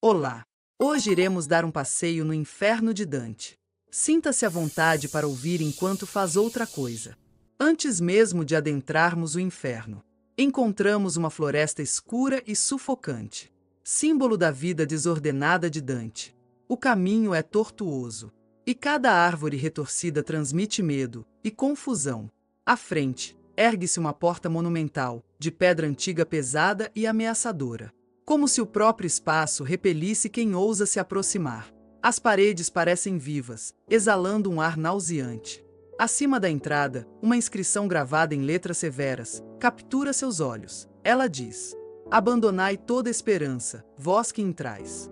Olá! Hoje iremos dar um passeio no inferno de Dante. Sinta-se à vontade para ouvir enquanto faz outra coisa. Antes mesmo de adentrarmos o inferno, encontramos uma floresta escura e sufocante, símbolo da vida desordenada de Dante. O caminho é tortuoso, e cada árvore retorcida transmite medo e confusão. À frente, ergue-se uma porta monumental, de pedra antiga pesada e ameaçadora, como se o próprio espaço repelisse quem ousa se aproximar. As paredes parecem vivas, exalando um ar nauseante. Acima da entrada, uma inscrição gravada em letras severas captura seus olhos. Ela diz: "Abandonai toda esperança, vós que entrais."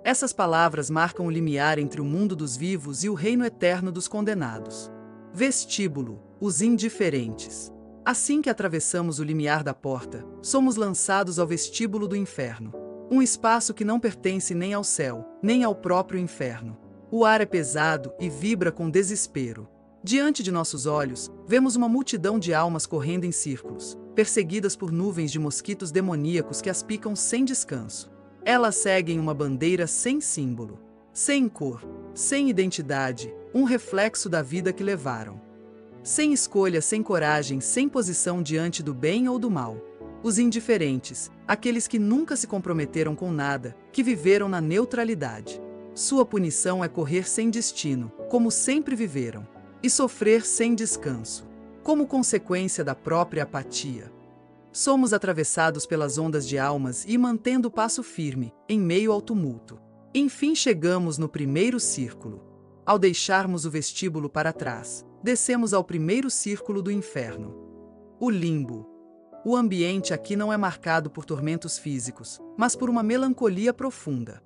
Essas palavras marcam o limiar entre o mundo dos vivos e o reino eterno dos condenados. Vestíbulo: os indiferentes. Assim que atravessamos o limiar da porta, somos lançados ao vestíbulo do inferno. Um espaço que não pertence nem ao céu, nem ao próprio inferno. O ar é pesado e vibra com desespero. Diante de nossos olhos, vemos uma multidão de almas correndo em círculos, perseguidas por nuvens de mosquitos demoníacos que as picam sem descanso. Elas seguem uma bandeira sem símbolo, sem cor, sem identidade, um reflexo da vida que levaram. Sem escolha, sem coragem, sem posição diante do bem ou do mal. Os indiferentes, aqueles que nunca se comprometeram com nada, que viveram na neutralidade. Sua punição é correr sem destino, como sempre viveram, e sofrer sem descanso, como consequência da própria apatia. Somos atravessados pelas ondas de almas e mantendo o passo firme, em meio ao tumulto. Enfim chegamos no primeiro círculo. Ao deixarmos o vestíbulo para trás, descemos ao primeiro círculo do inferno. O limbo. O ambiente aqui não é marcado por tormentos físicos, mas por uma melancolia profunda.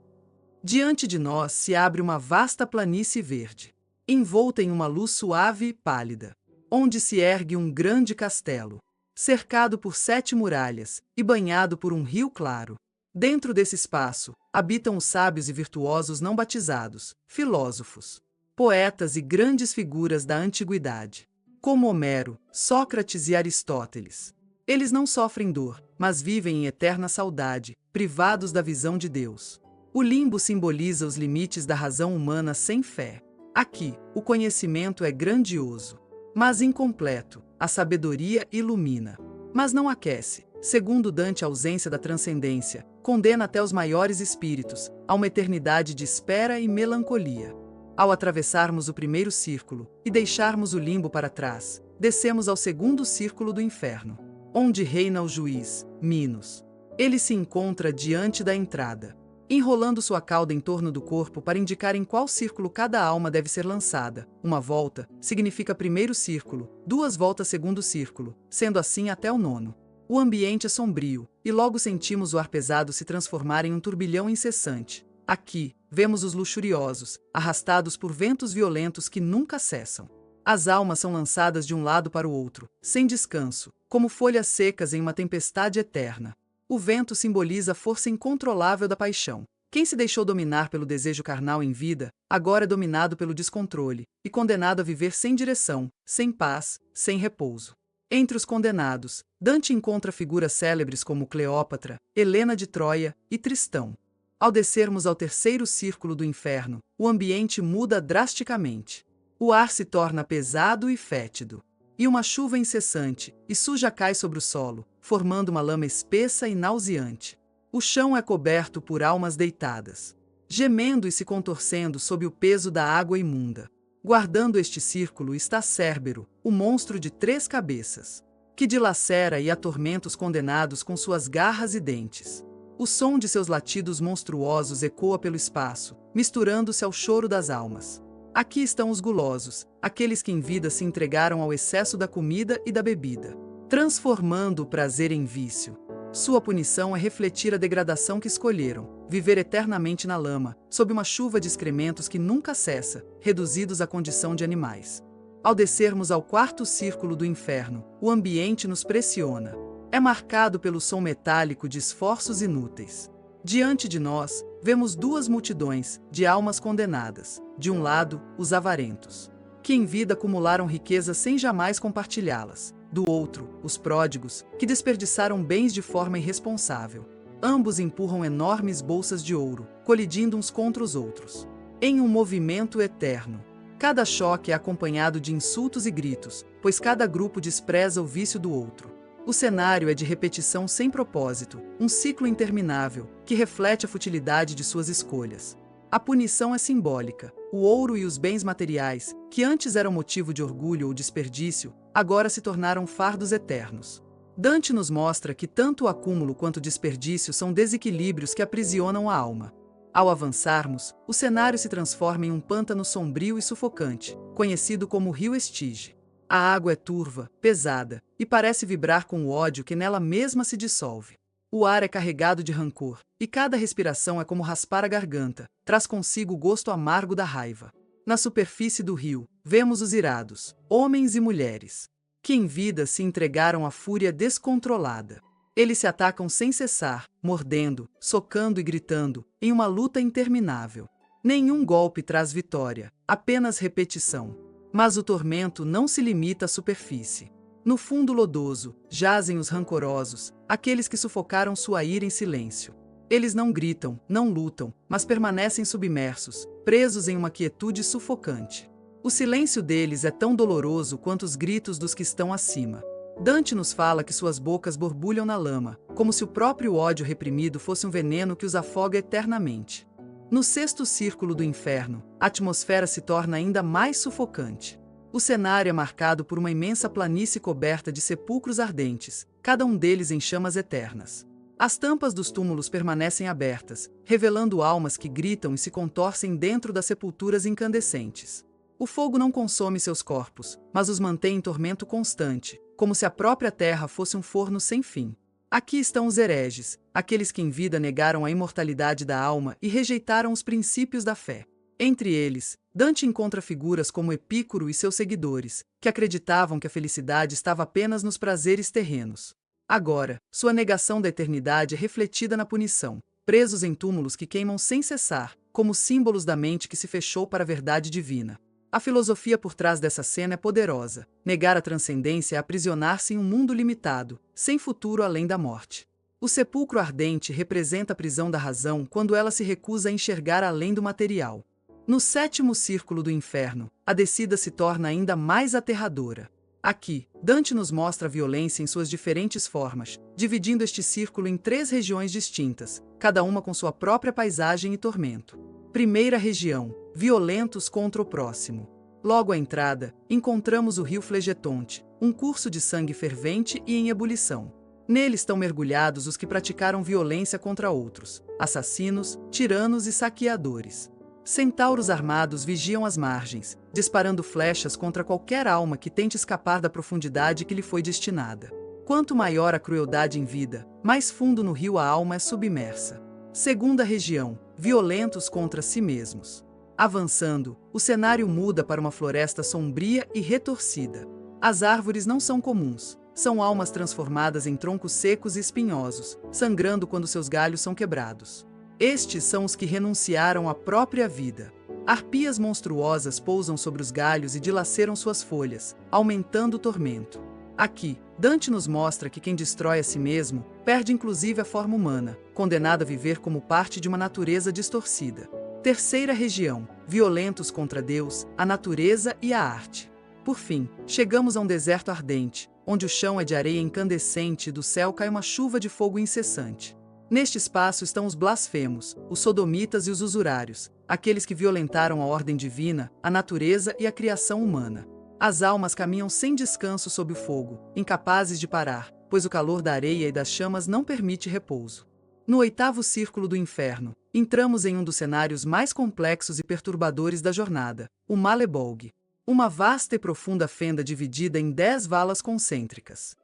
Diante de nós se abre uma vasta planície verde, envolta em uma luz suave e pálida, onde se ergue um grande castelo, cercado por 7 muralhas e banhado por um rio claro. Dentro desse espaço, habitam os sábios e virtuosos não batizados, filósofos, poetas e grandes figuras da antiguidade, como Homero, Sócrates e Aristóteles. Eles não sofrem dor, mas vivem em eterna saudade, privados da visão de Deus. O limbo simboliza os limites da razão humana sem fé. Aqui, o conhecimento é grandioso, mas incompleto. A sabedoria ilumina, mas não aquece. Segundo Dante, a ausência da transcendência condena até os maiores espíritos a uma eternidade de espera e melancolia. Ao atravessarmos o primeiro círculo e deixarmos o limbo para trás, descemos ao segundo círculo do inferno, onde reina o juiz, Minos. Ele se encontra diante da entrada, enrolando sua cauda em torno do corpo para indicar em qual círculo cada alma deve ser lançada. Uma volta significa primeiro círculo, 2 voltas segundo círculo, sendo assim até o 9º. O ambiente é sombrio, e logo sentimos o ar pesado se transformar em um turbilhão incessante. Aqui, vemos os luxuriosos, arrastados por ventos violentos que nunca cessam. As almas são lançadas de um lado para o outro, sem descanso, como folhas secas em uma tempestade eterna. O vento simboliza a força incontrolável da paixão. Quem se deixou dominar pelo desejo carnal em vida, agora é dominado pelo descontrole, e condenado a viver sem direção, sem paz, sem repouso. Entre os condenados, Dante encontra figuras célebres como Cleópatra, Helena de Troia e Tristão. Ao descermos ao terceiro círculo do inferno, o ambiente muda drasticamente. O ar se torna pesado e fétido, e uma chuva incessante e suja cai sobre o solo, formando uma lama espessa e nauseante. O chão é coberto por almas deitadas, gemendo e se contorcendo sob o peso da água imunda. Guardando este círculo está Cérbero, o monstro de 3 cabeças, que dilacera e atormenta os condenados com suas garras e dentes. O som de seus latidos monstruosos ecoa pelo espaço, misturando-se ao choro das almas. Aqui estão os gulosos, aqueles que em vida se entregaram ao excesso da comida e da bebida, transformando o prazer em vício. Sua punição é refletir a degradação que escolheram, viver eternamente na lama, sob uma chuva de excrementos que nunca cessa, reduzidos à condição de animais. Ao descermos ao 4º círculo do inferno, o ambiente nos pressiona. É marcado pelo som metálico de esforços inúteis. Diante de nós, vemos 2 multidões de almas condenadas. De um lado, os avarentos, que em vida acumularam riquezas sem jamais compartilhá-las. Do outro, os pródigos, que desperdiçaram bens de forma irresponsável. Ambos empurram enormes bolsas de ouro, colidindo uns contra os outros. Em um movimento eterno. Cada choque é acompanhado de insultos e gritos, pois cada grupo despreza o vício do outro. O cenário é de repetição sem propósito, um ciclo interminável, que reflete a futilidade de suas escolhas. A punição é simbólica. O ouro e os bens materiais, que antes eram motivo de orgulho ou desperdício, agora se tornaram fardos eternos. Dante nos mostra que tanto o acúmulo quanto o desperdício são desequilíbrios que aprisionam a alma. Ao avançarmos, o cenário se transforma em um pântano sombrio e sufocante, conhecido como Rio Estige. A água é turva, pesada, e parece vibrar com o ódio que nela mesma se dissolve. O ar é carregado de rancor, e cada respiração é como raspar a garganta, traz consigo o gosto amargo da raiva. Na superfície do rio, vemos os irados, homens e mulheres, que em vida se entregaram à fúria descontrolada. Eles se atacam sem cessar, mordendo, socando e gritando, em uma luta interminável. Nenhum golpe traz vitória, apenas repetição. Mas o tormento não se limita à superfície. No fundo lodoso, jazem os rancorosos, aqueles que sufocaram sua ira em silêncio. Eles não gritam, não lutam, mas permanecem submersos, presos em uma quietude sufocante. O silêncio deles é tão doloroso quanto os gritos dos que estão acima. Dante nos fala que suas bocas borbulham na lama, como se o próprio ódio reprimido fosse um veneno que os afoga eternamente. No sexto círculo do inferno, a atmosfera se torna ainda mais sufocante. O cenário é marcado por uma imensa planície coberta de sepulcros ardentes, cada um deles em chamas eternas. As tampas dos túmulos permanecem abertas, revelando almas que gritam e se contorcem dentro das sepulturas incandescentes. O fogo não consome seus corpos, mas os mantém em tormento constante, como se a própria terra fosse um forno sem fim. Aqui estão os hereges, aqueles que em vida negaram a imortalidade da alma e rejeitaram os princípios da fé. Entre eles, Dante encontra figuras como Epícoro e seus seguidores, que acreditavam que a felicidade estava apenas nos prazeres terrenos. Agora, sua negação da eternidade é refletida na punição, presos em túmulos que queimam sem cessar, como símbolos da mente que se fechou para a verdade divina. A filosofia por trás dessa cena é poderosa. Negar a transcendência é aprisionar-se em um mundo limitado, sem futuro além da morte. O sepulcro ardente representa a prisão da razão quando ela se recusa a enxergar além do material. No sétimo círculo do inferno, a descida se torna ainda mais aterradora. Aqui, Dante nos mostra a violência em suas diferentes formas, dividindo este círculo em 3 regiões distintas, cada uma com sua própria paisagem e tormento. Primeira região, violentos contra o próximo. Logo à entrada, encontramos o rio Flegetonte, um curso de sangue fervente e em ebulição. Nele estão mergulhados os que praticaram violência contra outros, assassinos, tiranos e saqueadores. Centauros armados vigiam as margens, disparando flechas contra qualquer alma que tente escapar da profundidade que lhe foi destinada. Quanto maior a crueldade em vida, mais fundo no rio a alma é submersa. Segunda região, violentos contra si mesmos. Avançando, o cenário muda para uma floresta sombria e retorcida. As árvores não são comuns, são almas transformadas em troncos secos e espinhosos, sangrando quando seus galhos são quebrados. Estes são os que renunciaram à própria vida. Arpias monstruosas pousam sobre os galhos e dilaceram suas folhas, aumentando o tormento. Aqui, Dante nos mostra que quem destrói a si mesmo, perde inclusive a forma humana, condenado a viver como parte de uma natureza distorcida. Terceira região, violentos contra Deus, a natureza e a arte. Por fim, chegamos a um deserto ardente, onde o chão é de areia incandescente e do céu cai uma chuva de fogo incessante. Neste espaço estão os blasfemos, os sodomitas e os usurários, aqueles que violentaram a ordem divina, a natureza e a criação humana. As almas caminham sem descanso sob o fogo, incapazes de parar, pois o calor da areia e das chamas não permite repouso. No oitavo círculo do inferno, entramos em um dos cenários mais complexos e perturbadores da jornada, o Malebolge. Uma vasta e profunda fenda dividida em 10 valas concêntricas.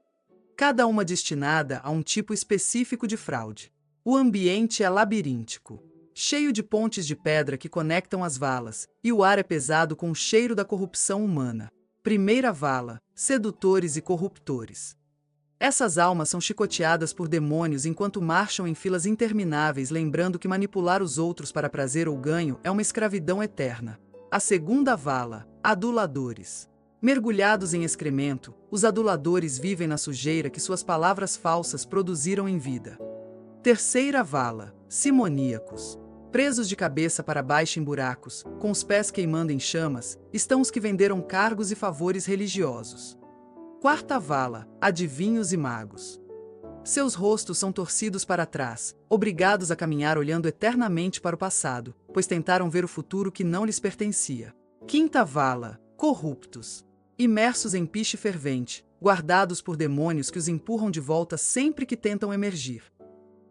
Cada uma destinada a um tipo específico de fraude. O ambiente é labiríntico, cheio de pontes de pedra que conectam as valas, e o ar é pesado com o cheiro da corrupção humana. Primeira vala, sedutores e corruptores. Essas almas são chicoteadas por demônios enquanto marcham em filas intermináveis, lembrando que manipular os outros para prazer ou ganho é uma escravidão eterna. A segunda vala, aduladores. Mergulhados em excremento, os aduladores vivem na sujeira que suas palavras falsas produziram em vida. Terceira vala, simoníacos. Presos de cabeça para baixo em buracos, com os pés queimando em chamas, estão os que venderam cargos e favores religiosos. Quarta vala, adivinhos e magos. Seus rostos são torcidos para trás, obrigados a caminhar olhando eternamente para o passado, pois tentaram ver o futuro que não lhes pertencia. Quinta vala, corruptos. Imersos em piche fervente, guardados por demônios que os empurram de volta sempre que tentam emergir.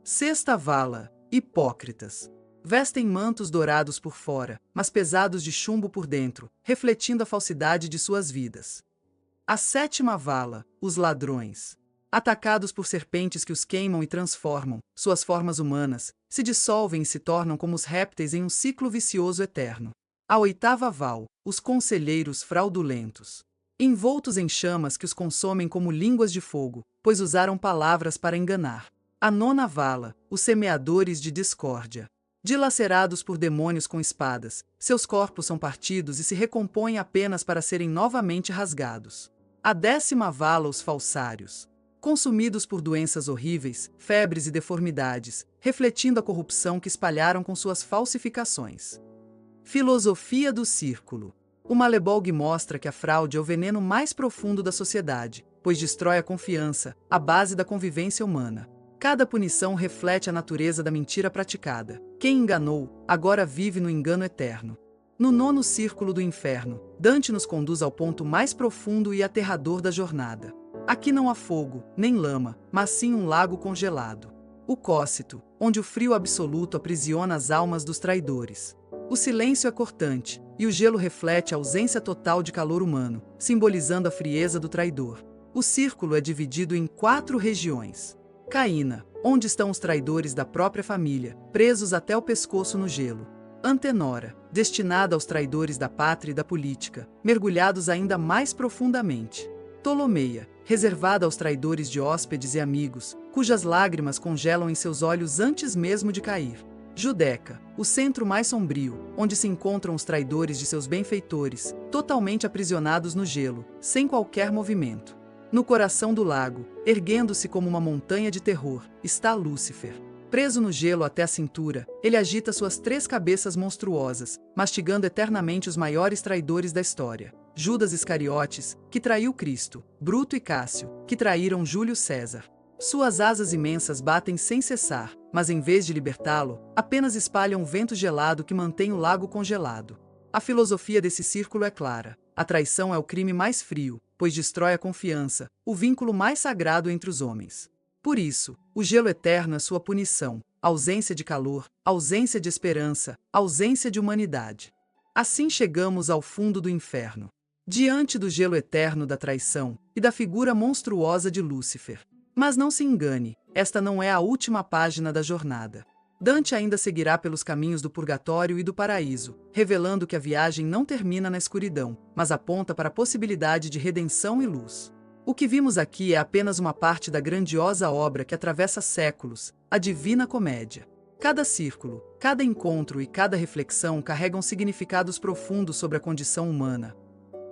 Sexta vala, hipócritas. Vestem mantos dourados por fora, mas pesados de chumbo por dentro, refletindo a falsidade de suas vidas. A sétima vala, os ladrões. Atacados por serpentes que os queimam e transformam, suas formas humanas, se dissolvem e se tornam como os répteis em um ciclo vicioso eterno. A oitava val, os conselheiros fraudulentos. Envoltos em chamas que os consomem como línguas de fogo, pois usaram palavras para enganar. A nona vala, os semeadores de discórdia. Dilacerados por demônios com espadas, seus corpos são partidos e se recompõem apenas para serem novamente rasgados. A décima vala, os falsários. Consumidos por doenças horríveis, febres e deformidades, refletindo a corrupção que espalharam com suas falsificações. Filosofia do círculo. O Malebolg mostra que a fraude é o veneno mais profundo da sociedade, pois destrói a confiança, a base da convivência humana. Cada punição reflete a natureza da mentira praticada. Quem enganou, agora vive no engano eterno. No nono círculo do inferno, Dante nos conduz ao ponto mais profundo e aterrador da jornada. Aqui não há fogo, nem lama, mas sim um lago congelado. O Cócito, onde o frio absoluto aprisiona as almas dos traidores. O silêncio é cortante, e o gelo reflete a ausência total de calor humano, simbolizando a frieza do traidor. O círculo é dividido em 4 regiões. Caína, onde estão os traidores da própria família, presos até o pescoço no gelo. Antenora, destinada aos traidores da pátria e da política, mergulhados ainda mais profundamente. Ptolomeia, reservada aos traidores de hóspedes e amigos, cujas lágrimas congelam em seus olhos antes mesmo de cair. Judeca, o centro mais sombrio, onde se encontram os traidores de seus benfeitores, totalmente aprisionados no gelo, sem qualquer movimento. No coração do lago, erguendo-se como uma montanha de terror, está Lúcifer. Preso no gelo até a cintura, ele agita suas 3 cabeças monstruosas, mastigando eternamente os maiores traidores da história. Judas Iscariotes, que traiu Cristo, Bruto e Cássio, que traíram Júlio César. Suas asas imensas batem sem cessar, mas em vez de libertá-lo, apenas espalham um vento gelado que mantém o lago congelado. A filosofia desse círculo é clara. A traição é o crime mais frio, pois destrói a confiança, o vínculo mais sagrado entre os homens. Por isso, o gelo eterno é sua punição, ausência de calor, ausência de esperança, ausência de humanidade. Assim chegamos ao fundo do inferno, diante do gelo eterno da traição e da figura monstruosa de Lúcifer. Mas não se engane, esta não é a última página da jornada. Dante ainda seguirá pelos caminhos do purgatório e do paraíso, revelando que a viagem não termina na escuridão, mas aponta para a possibilidade de redenção e luz. O que vimos aqui é apenas uma parte da grandiosa obra que atravessa séculos, a Divina Comédia. Cada círculo, cada encontro e cada reflexão carregam significados profundos sobre a condição humana.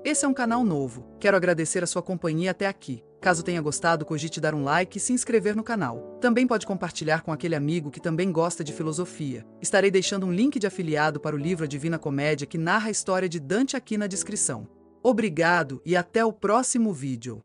Esse é um canal novo, quero agradecer a sua companhia até aqui. Caso tenha gostado, cogite dar um like e se inscrever no canal. Também pode compartilhar com aquele amigo que também gosta de filosofia. Estarei deixando um link de afiliado para o livro A Divina Comédia que narra a história de Dante aqui na descrição. Obrigado e até o próximo vídeo.